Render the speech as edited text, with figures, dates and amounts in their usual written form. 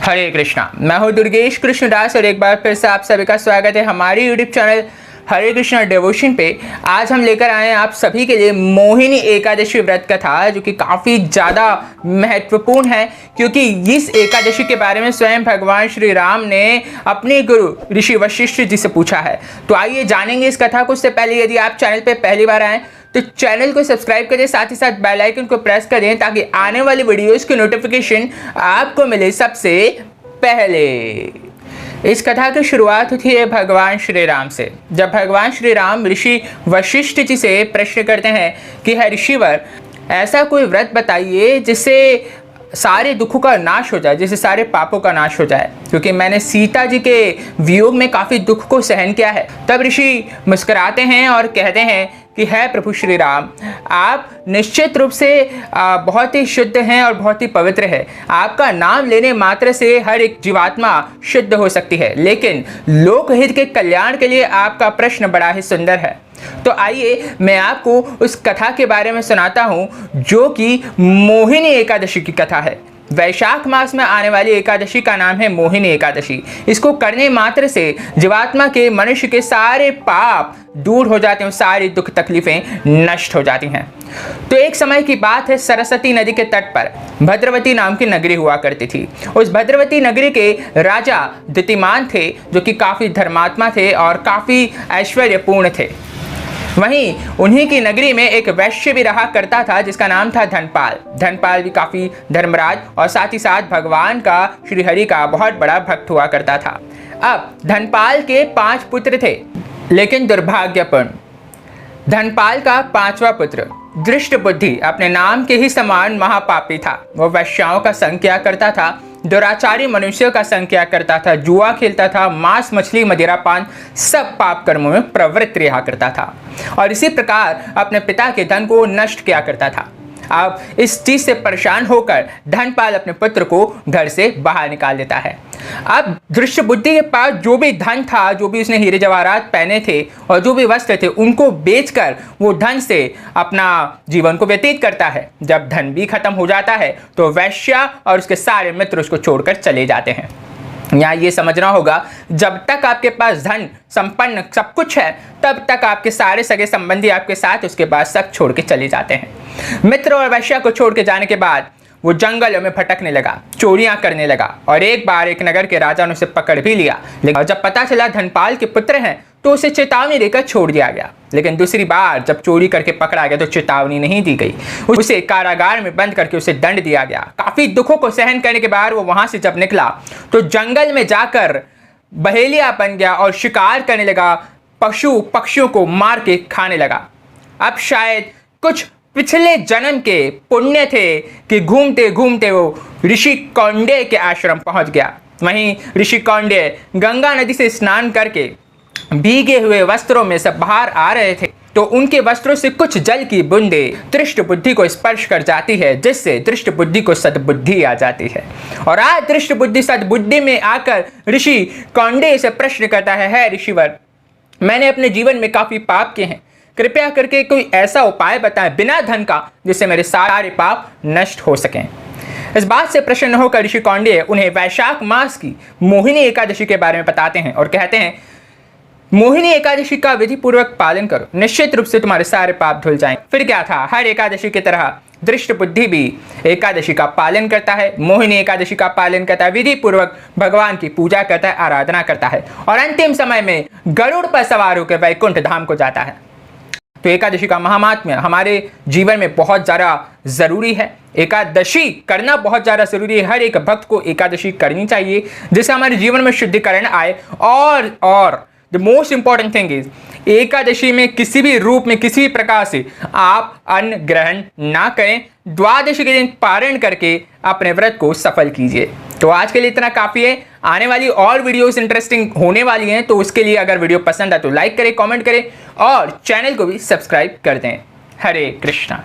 हरे कृष्णा। मैं हूं दुर्गेश कृष्णदास और एक बार फिर से आप सभी का स्वागत है हमारे यूट्यूब चैनल हरे कृष्णा डिवोशन पे। आज हम लेकर आए हैं आप सभी के लिए मोहिनी एकादशी व्रत कथा, जो कि काफ़ी ज़्यादा महत्वपूर्ण है, क्योंकि इस एकादशी के बारे में स्वयं भगवान श्री राम ने अपने गुरु ऋषि वशिष्ठ जी से पूछा है। तो आइए जानेंगे इस कथा को। उससे पहले यदि आप चैनल पर पहली बार आएँ तो चैनल को सब्सक्राइब करें, साथ ही साथ बेल आइकन को प्रेस करें ताकि आने वाली वीडियोस की नोटिफिकेशन आपको मिले सबसे पहले। इस कथा की शुरुआत होती है भगवान श्री राम से। जब भगवान श्री राम ऋषि वशिष्ठ जी से प्रश्न करते हैं कि हे ऋषिवर, ऐसा कोई व्रत बताइए जिससे सारे दुखों का नाश हो जाए, जिससे सारे पापों का नाश हो जाए, क्योंकि मैंने सीता जी के वियोग में काफ़ी दुख को सहन किया है। तब ऋषि मुस्कुराते हैं और कहते हैं कि है प्रभु श्री राम, आप निश्चित रूप से बहुत ही शुद्ध हैं और बहुत ही पवित्र है। आपका नाम लेने मात्र से हर एक जीवात्मा शुद्ध हो सकती है, लेकिन लोकहित के कल्याण के लिए आपका प्रश्न बड़ा ही सुंदर है। तो आइए मैं आपको उस कथा के बारे में सुनाता हूँ, जो कि मोहिनी एकादशी की कथा है। वैशाख मास में आने वाली एकादशी का नाम है मोहिनी एकादशी। इसको करने मात्र से जीवात्मा के, मनुष्य के सारे पाप दूर हो जाते हैं, सारी दुख तकलीफें नष्ट हो जाती हैं। तो एक समय की बात है, सरस्वती नदी के तट पर भद्रवती नाम की नगरी हुआ करती थी। उस भद्रवती नगरी के राजा द्युतिमान थे, जो कि काफ़ी धर्मात्मा थे और काफ़ी ऐश्वर्यपूर्ण थे। वहीं उन्हीं की नगरी में एक वैश्य भी रहा करता था, जिसका नाम था धनपाल। धनपाल भी काफ़ी धर्मराज और साथ ही साथ भगवान का, श्री हरि का बहुत बड़ा भक्त हुआ करता था। अब धनपाल के 5 पुत्र थे, लेकिन दुर्भाग्यपूर्ण धनपाल का 5वां पुत्र दृष्ट बुद्धि अपने नाम के ही समान महापापी था। वो वैश्याओं का संग किया करता था, दुराचारी मनुष्यों का संग किया करता था, जुआ खेलता था, मांस मछली मदिरापान सब पाप कर्मों में प्रवृत्त रहा करता था और इसी प्रकार अपने पिता के धन को नष्ट किया करता था। अब इस चीज से परेशान होकर धनपाल अपने पुत्र को घर से बाहर निकाल देता है। अब दृष्ट बुद्धि के पास जो भी धन था, जो भी उसने हीरे जवाहरात पहने थे और जो भी वस्त्र थे, उनको बेचकर वो धन से अपना जीवन को व्यतीत करता है। जब धन भी खत्म हो जाता है तो वैश्या और उसके सारे मित्र उसको छोड़कर चले जाते हैं। यहाँ ये समझना होगा, जब तक आपके पास धन संपन्न सब कुछ है, तब तक आपके सारे सगे संबंधी आपके साथ, उसके बाद सब छोड़ के चले जाते हैं। मित्र और वैश्या को छोड़ के जाने के बाद वो जंगलों में भटकने लगा, चोरियां करने लगा और एक बार एक नगर के राजा ने उसे पकड़ भी लिया। लेकिन जब पता चला धनपाल के पुत्र हैं तो उसे चेतावनी देकर छोड़ दिया गया। लेकिन दूसरी बार जब चोरी करके पकड़ा गया तो चेतावनी नहीं दी गई, उसे कारागार में बंद करके उसे दंड दिया गया। काफी दुखों को सहन करने के बाद वो वहां से जब निकला तो जंगल में जाकर बहेलिया बन गया और शिकार करने लगा, पशु पक्षियों को मार के खाने लगा। अब शायद कुछ पिछले जन्म के पुण्य थे कि घूमते घूमते वो ऋषि कौंडे के आश्रम पहुंच गया। वहीं ऋषि कौंडे गंगा नदी से स्नान करके भीगे हुए वस्त्रों में से बाहर आ रहे थे, तो उनके वस्त्रों से कुछ जल की बूंदे दृष्ट बुद्धि को स्पर्श कर जाती है, जिससे दृष्ट बुद्धि को सद्बुद्धि आ जाती है। और आज दृष्ट बुद्धि सद्बुद्धि में आकर ऋषि कौंडे से प्रश्न करता है ऋषिवर, मैंने अपने जीवन में काफी पाप किए हैं, कृपया करके कोई ऐसा उपाय बताएं बिना धन का जिससे मेरे सारे पाप नष्ट हो सकें। इस बात से प्रसन्न होकर ऋषि कौंडे उन्हें वैशाख मास की मोहिनी एकादशी के बारे में बताते हैं और कहते हैं, मोहिनी एकादशी का विधि पूर्वक पालन करो, निश्चित रूप से तुम्हारे सारे पाप धुल जाएं। फिर क्या था, हर एकादशी की तरह दृष्ट बुद्धि भी एकादशी का पालन करता है, मोहिनी एकादशी का पालन करता है, विधि पूर्वक भगवान की पूजा करता है, आराधना करता है और अंतिम समय में गरुड़ पर सवार होकर वैकुंठ धाम को जाता है। तो एकादशी का महात्म्य हमारे जीवन में बहुत ज़्यादा ज़रूरी है। एकादशी करना बहुत ज़्यादा ज़रूरी है। हर एक भक्त को एकादशी करनी चाहिए, जिससे हमारे जीवन में शुद्धिकरण आए। और the most important thing is, Ekadashi में किसी भी रूप में, किसी भी प्रकार से आप अन्न ग्रहण ना करें। द्वादशी के दिन पारण करके अपने व्रत को सफल कीजिए। तो आज के लिए इतना काफ़ी है। आने वाली और वीडियोस इंटरेस्टिंग होने वाली हैं, तो उसके लिए अगर वीडियो पसंद आए तो लाइक करें, कमेंट करें और चैनल को भी सब्सक्राइब कर दें। हरे कृष्णा।